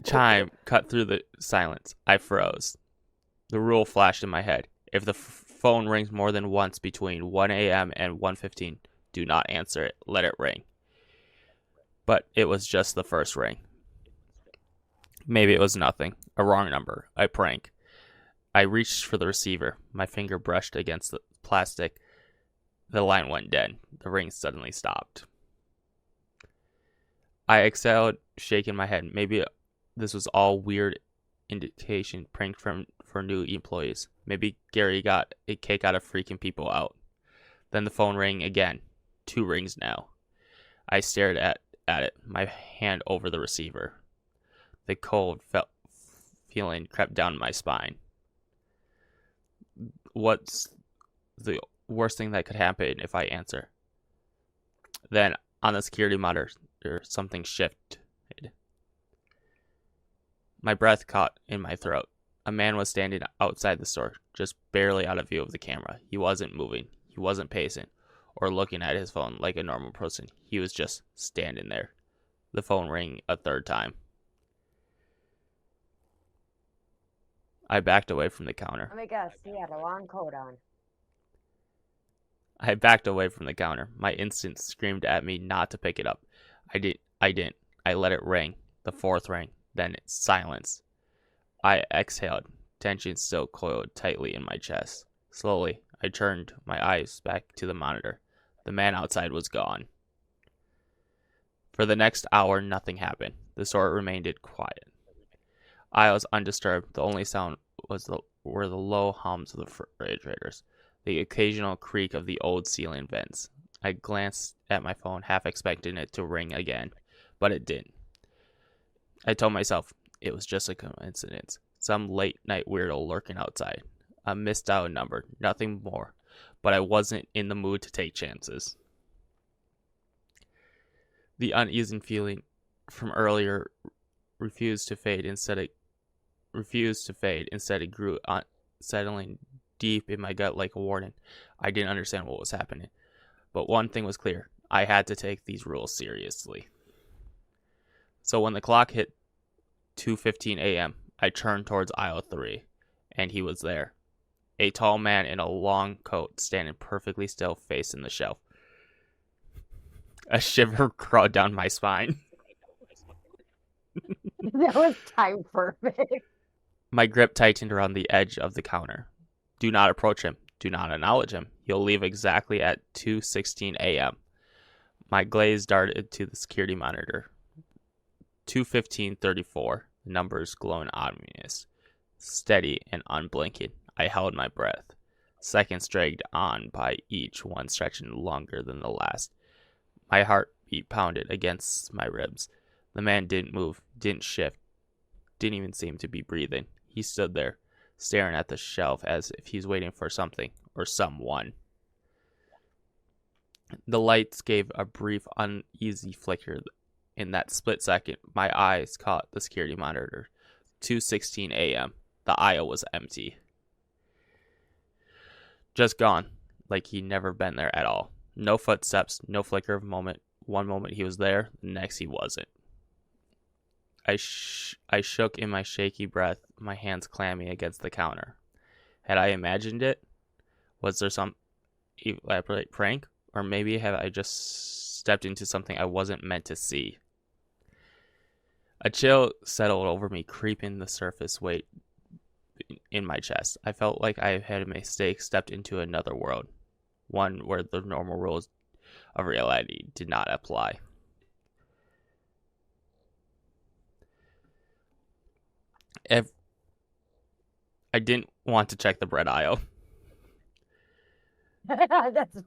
B: Chime cut through the silence. I froze. The rule flashed in my head. If the phone rings more than once between 1 a.m. and 1:15, do not answer it. Let it ring. But it was just the first ring. Maybe it was nothing. A wrong number. A prank. I reached for the receiver. My finger brushed against the plastic. The line went dead. The ring suddenly stopped. I exhaled, shaking my head. Maybe this was all weird invitation prank for new employees. Maybe Gary got a kick out of freaking people out. Then the phone rang again. 2 rings now. I stared at it, my hand over the receiver. The cold feeling crept down my spine. What's the worst thing that could happen if I answer? Then, on the security monitor, something shifted. My breath caught in my throat. A man was standing outside the store, just barely out of view of the camera. He wasn't moving. He wasn't pacing or looking at his phone like a normal person. He was just standing there. The phone rang a third time. I backed away from the counter.
A: Let me guess, he had a long coat on.
B: I backed away from the counter. My instinct screamed at me not to pick it up. I didn't. I let it ring. The 4th rang. Then silence. I exhaled. Tension still coiled tightly in my chest. Slowly, I turned my eyes back to the monitor. The man outside was gone. For the next hour, nothing happened. The store remained quiet. I was undisturbed. The only sound were the low hums of the refrigerators, the occasional creak of the old ceiling vents. I glanced at my phone, half expecting it to ring again, but it didn't. I told myself it was just a coincidence, some late-night weirdo lurking outside, a misdialed number, nothing more, but I wasn't in the mood to take chances. The uneasy feeling from earlier refused to fade. Instead, it grew, settling deep in my gut like a warning. I didn't understand what was happening, but one thing was clear. I had to take these rules seriously. So when the clock hit 2:15 a.m., I turned towards aisle 3, and he was there. A tall man in a long coat, standing perfectly still, facing the shelf. A shiver crawled down my spine.
A: That was time perfect.
B: My grip tightened around the edge of the counter. Do not approach him. Do not acknowledge him. He'll leave exactly at 2:16 a.m. My gaze darted to the security monitor. 2:15:34. The numbers glowing ominous. Steady and unblinking. I held my breath. Seconds dragged on by, each one stretching longer than the last. My heartbeat pounded against my ribs. The man didn't move, didn't shift, didn't even seem to be breathing. He stood there, staring at the shelf as if he's waiting for something or someone. The lights gave a brief, uneasy flicker. In that split second, my eyes caught the security monitor. 2:16 a.m. The aisle was empty. Just gone, like he'd never been there at all. No footsteps, no flicker of moment. One moment he was there, the next he wasn't. I shook in my shaky breath, my hands clammy against the counter. Had I imagined it? Was there some elaborate prank? Or maybe have I just stepped into something I wasn't meant to see? A chill settled over me, creeping the surface weight in my chest. I felt like I had a mistake, stepped into another world, one where the normal rules of reality did not apply. If I didn't want to check the bread aisle.
A: That's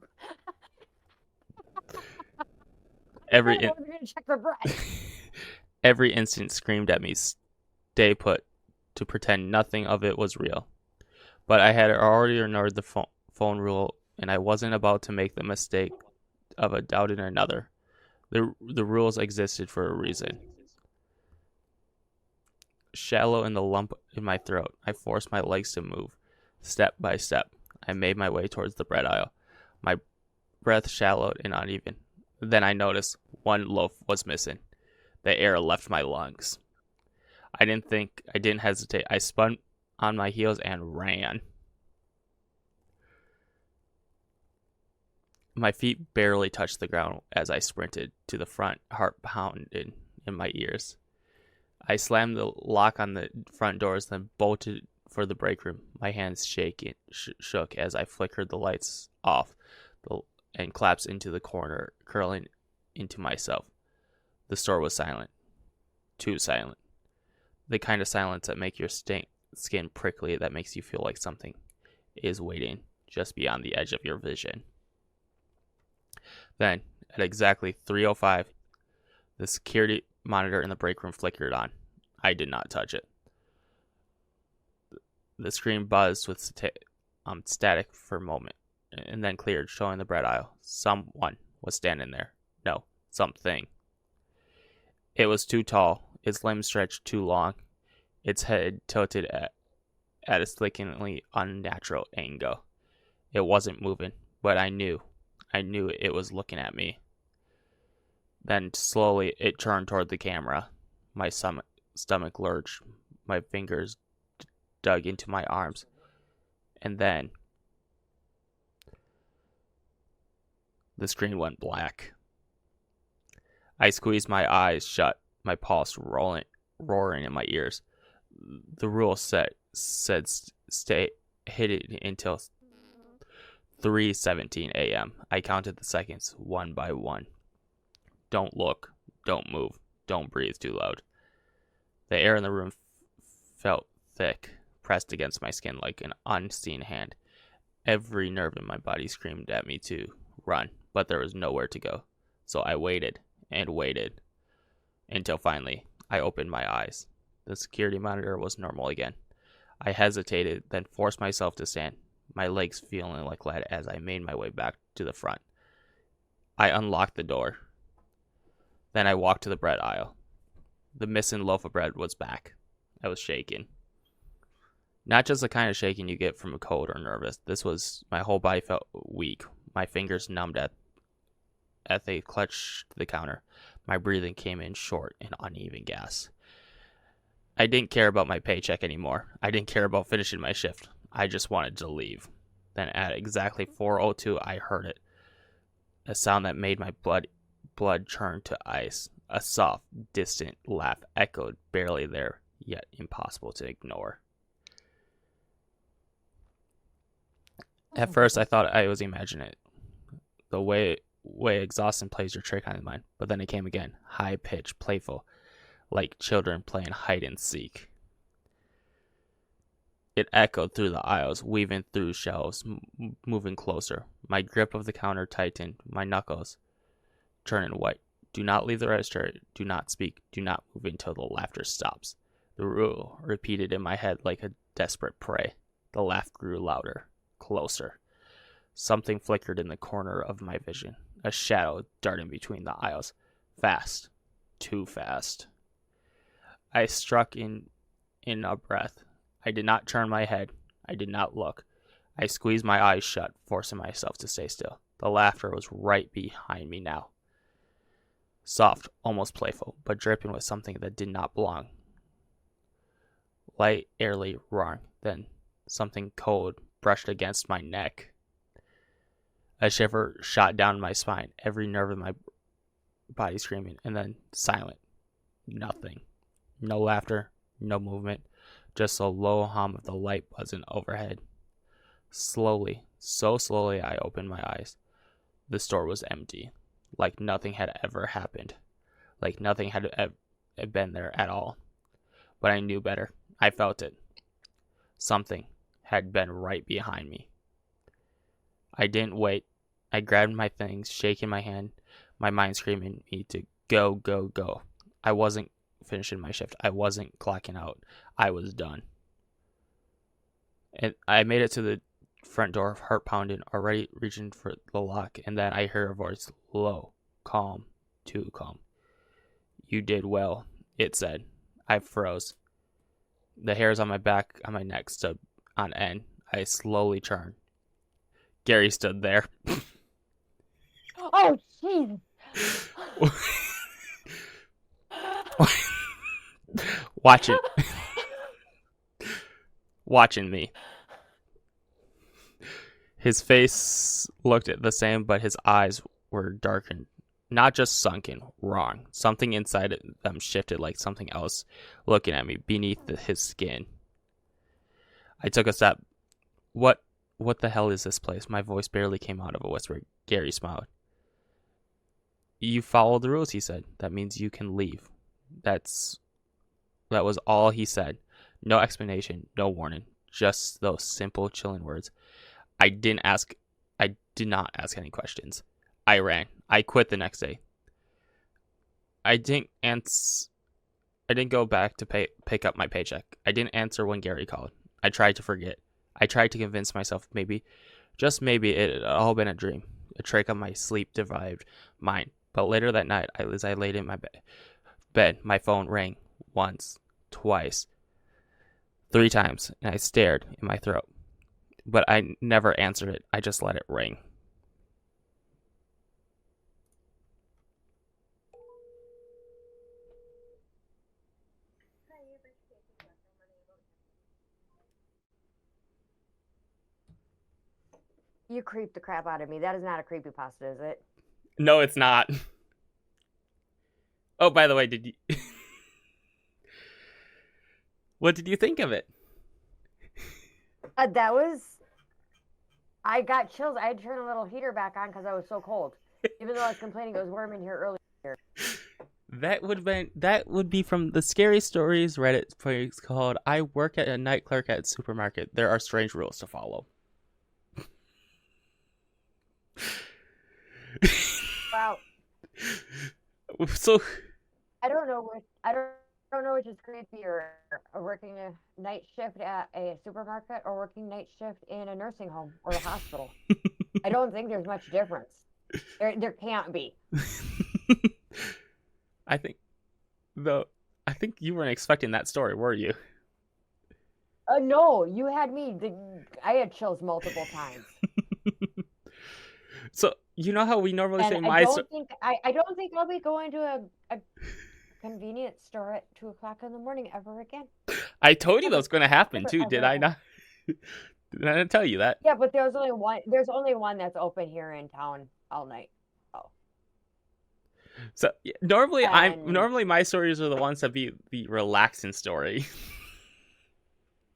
B: Every
A: we're gonna check the bread.
B: every instinct screamed at me, stay put, to pretend nothing of it was real. But I had already ignored the phone rule, and I wasn't about to make the mistake of a doubt in another. The rules existed for a reason. Shallow in the lump in my throat, I forced my legs to move. Step by step, I made my way towards the bread aisle. My breath shallowed and uneven. Then I noticed one loaf was missing. The air left my lungs. I didn't hesitate. I spun on my heels and ran. My feet barely touched the ground as I sprinted to the front, heart pounding in my ears. I slammed the lock on the front doors, then bolted for the break room. My hands shook as I flickered the lights off and collapsed into the corner, curling into myself. The store was silent. Too silent. The kind of silence that makes your skin prickly, that makes you feel like something is waiting just beyond the edge of your vision. Then, at exactly 3:05, the security monitor in the break room flickered on. I did not touch it. The screen buzzed with static for a moment, and then cleared, showing the bread aisle. Someone was standing there. No, something. It was too tall, its limbs stretched too long, its head tilted at a sickeningly unnatural angle. It wasn't moving, but I knew it was looking at me. Then slowly it turned toward the camera. My stomach lurched, my fingers dug into my arms, and then the screen went black. I squeezed my eyes shut, my pulse roaring in my ears. The rule said stay hidden until 3:17 a.m. I counted the seconds one by one. Don't look, don't move, don't breathe too loud. The air in the room felt thick, pressed against my skin like an unseen hand. Every nerve in my body screamed at me to run, but there was nowhere to go. So I waited and waited until finally I opened my eyes. The security monitor was normal again. I hesitated, then forced myself to stand, my legs feeling like lead as I made my way back to the front. I unlocked the door. Then I walked to the bread aisle. The missing loaf of bread was back. I was shaking. Not just the kind of shaking you get from a cold or nervous. My whole body felt weak. My fingers numbed as they clutched the counter. My breathing came in short and uneven gasps. I didn't care about my paycheck anymore. I didn't care about finishing my shift. I just wanted to leave. Then at exactly 4:02, I heard it. A sound that made my blood churn to ice. A soft, distant laugh echoed, barely there, yet impossible to ignore. At first, I thought I was imagining it. The way exhaustion plays your trick on the mind. But then it came again, high-pitched, playful, like children playing hide and seek. It echoed through the aisles, weaving through shelves, moving closer. My grip of the counter tightened, my knuckles turn and wait. Do not leave the register. Do not speak. Do not move until the laughter stops. The rule repeated in my head like a desperate prey. The laugh grew louder, closer. Something flickered in the corner of my vision. A shadow darting between the aisles. Fast. Too fast. I struck in a breath. I did not turn my head. I did not look. I squeezed my eyes shut, forcing myself to stay still. The laughter was right behind me now. Soft, almost playful, but dripping with something that did not belong. Light, airily roaring. Then something cold brushed against my neck. A shiver shot down my spine, every nerve in my body screaming, and then silent. Nothing. No laughter, no movement, just a low hum of the light buzzing overhead. Slowly, so slowly, I opened my eyes. The store was empty, like nothing had ever happened, like nothing had been there at all. But I knew better. I felt it. Something had been right behind me. I didn't wait. I grabbed my things, shaking my hand, my mind screaming me to go, go, go. I wasn't finishing my shift. I wasn't clocking out. I was done. And I made it to the front door, heart pounding, already reaching for the lock, and then I heard a voice, low, calm, too calm. You did well, it said. I froze. The hairs on my back, on my neck stood on end. I slowly turned. Gary stood there.
A: Oh, jeez.
B: Watching me. His face looked the same, but his eyes were darkened. Not just sunken, wrong. Something inside them shifted like something else looking at me beneath his skin. I took a step. What the hell is this place? My voice barely came out of a whisper. Gary smiled. You followed the rules, he said. That means you can leave. That was all he said. No explanation, no warning. Just those simple, chilling words. I did not ask any questions. I ran. I quit the next day. I didn't go back to pick up my paycheck. I didn't answer when Gary called. I tried to forget. I tried to convince myself maybe, just maybe, it had all been a dream, a trick of my sleep-deprived mind. But later that night, as I laid in my bed, my phone rang once, twice, 3 times, and I stared in my throat. But I never answered it. I just let it ring.
A: You creeped the crap out of me. That is not a creepypasta, is it?
B: No, it's not. Oh, by the way, did you... What did you think of it?
A: That was... I got chills. I had to turn a little heater back on because I was so cold. Even though I was complaining it was warm in here earlier.
B: That would be from the Scary Stories Reddit page called I Work at a Night Clerk at Supermarket. There are strange rules to follow.
A: Wow.
B: So
A: I don't know which is creepier, working a night shift at a supermarket or working night shift in a nursing home or a hospital. I don't think there's much difference. There can't be.
B: I think you weren't expecting that story, were you?
A: No, you had me. I had chills multiple times.
B: So you know how we normally say
A: I don't think I'll be going to a convenience store at 2:00 in the morning ever again.
B: I told you that was going to happen too, did I not? Did I not tell you that?
A: Yeah, but there's only one. There's only one that's open here in town all night. Oh.
B: So normally my stories are the ones that be the relaxing story.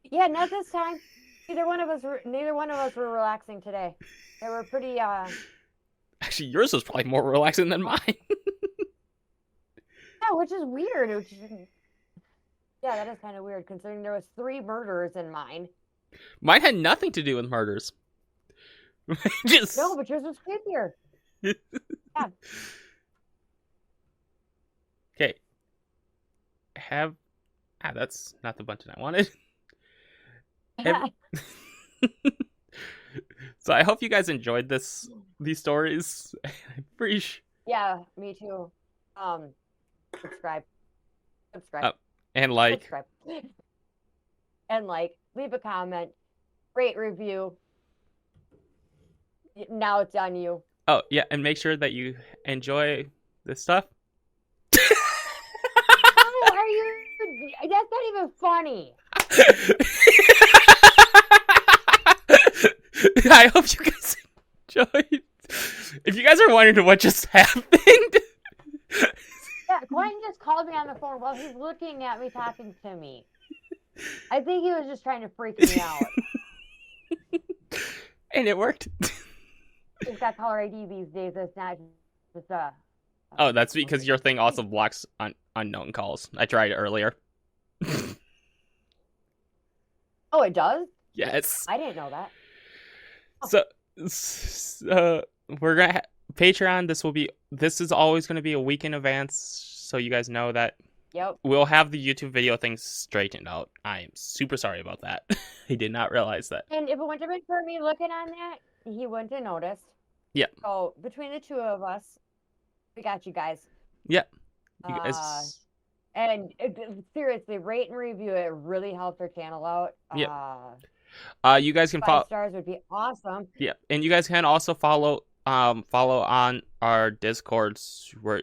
A: Yeah, not this time. Neither one of us were relaxing today. They were pretty.
B: Actually, yours was probably more relaxing than mine.
A: Yeah, which is weird. Yeah, that is kind of weird considering there was 3 murders in mine.
B: Mine had nothing to do with murders.
A: No, but yours was creepier. Yeah.
B: have that's not the button I wanted. Ev- So I hope you guys enjoyed these stories. I'm pretty sure.
A: Yeah, me too. Subscribe. Subscribe.
B: And like,
A: Subscribe. And like, leave a comment, rate, review. Now it's on you.
B: oh yeah, and make sure that you enjoy this stuff.
A: How are you? That's not even funny.
B: I hope you guys enjoyed. If you guys are wondering what just happened,
A: Yeah, Quentin just called me on the phone while he's looking at me talking to me. I think he was just trying to freak me out.
B: and it worked.
A: He's got caller ID these days. It's not just
B: Oh, that's because your thing also blocks unknown calls. I tried it earlier.
A: Oh, it does?
B: Yes.
A: I didn't know that.
B: So we're gonna Patreon. This is always gonna be a week in advance, so you guys know that.
A: Yep.
B: We'll have the YouTube video things straightened out. I am super sorry about that. I did not realize that.
A: And if it wouldn't have been for me looking on that, he wouldn't have noticed.
B: Yep.
A: So between the two of us, we got you guys.
B: Yep. You guys.
A: And seriously, rate and review it. Really helps our channel out.
B: Yep. You guys can
A: 5
B: follow.
A: stars would be awesome.
B: Yeah, and you guys can also follow on our Discords where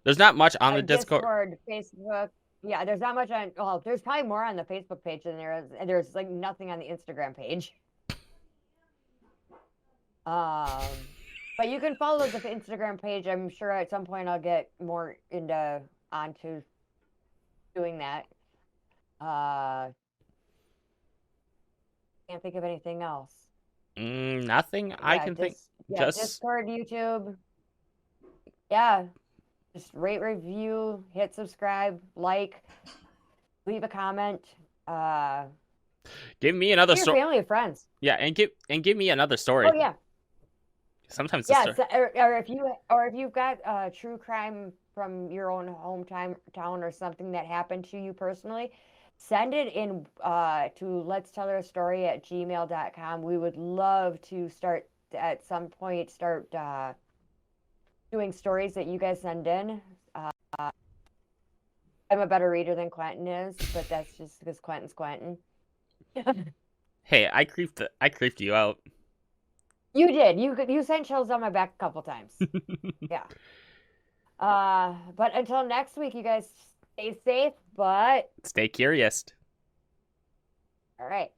B: there's not much on the
A: Discord, Facebook. Yeah, there's not much on. Well, there's probably more on the Facebook page than there is. There's like nothing on the Instagram page. But you can follow the Instagram page. I'm sure at some point I'll get more onto doing that. Can't think of anything else.
B: Nothing I can think.
A: Yeah,
B: just
A: Discord, YouTube. Yeah, just rate, review, hit subscribe, like, leave a comment.
B: Give me another story.
A: Family and friends.
B: Yeah, and give me another story.
A: Oh yeah.
B: Sometimes.
A: Yeah, or if you've got true crime from your own hometown or something that happened to you personally, send it in to let's tell our story at gmail.com. We would love to start at some point doing stories that you guys send in. I'm a better reader than Quentin is, but that's just because Quentin's Quentin.
B: Hey, I creeped you out.
A: You did. You sent chills on my back a couple times. Yeah. But until next week, you guys stay safe, but
B: stay curious.
A: all right.